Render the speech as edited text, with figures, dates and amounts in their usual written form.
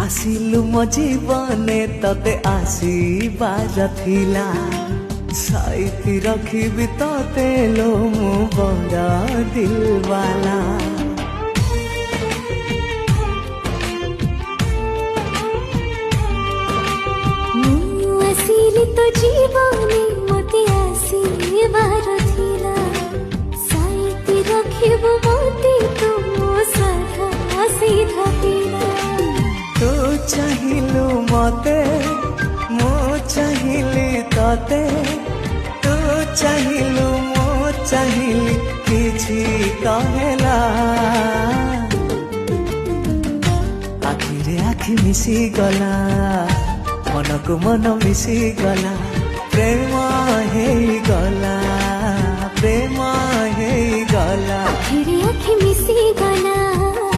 आसिलु मो जीवने तते आसीबार थिला साइती रखिबी तते लो मु बड़ा दिलवाला। आसिली तो जीवने मते आसीबार थिला साइती रखिबो मते तुमो साधा सीधा पिला। तू चाहिलु मते मो चाहिली तते तू चाहिलु मो चाहिली किछि कहेला। आखिरे आखि मिसी गला मन को मन मिसी गला प्रेम हे गला प्रेम हे गला। आखिरे आखि मिसी गला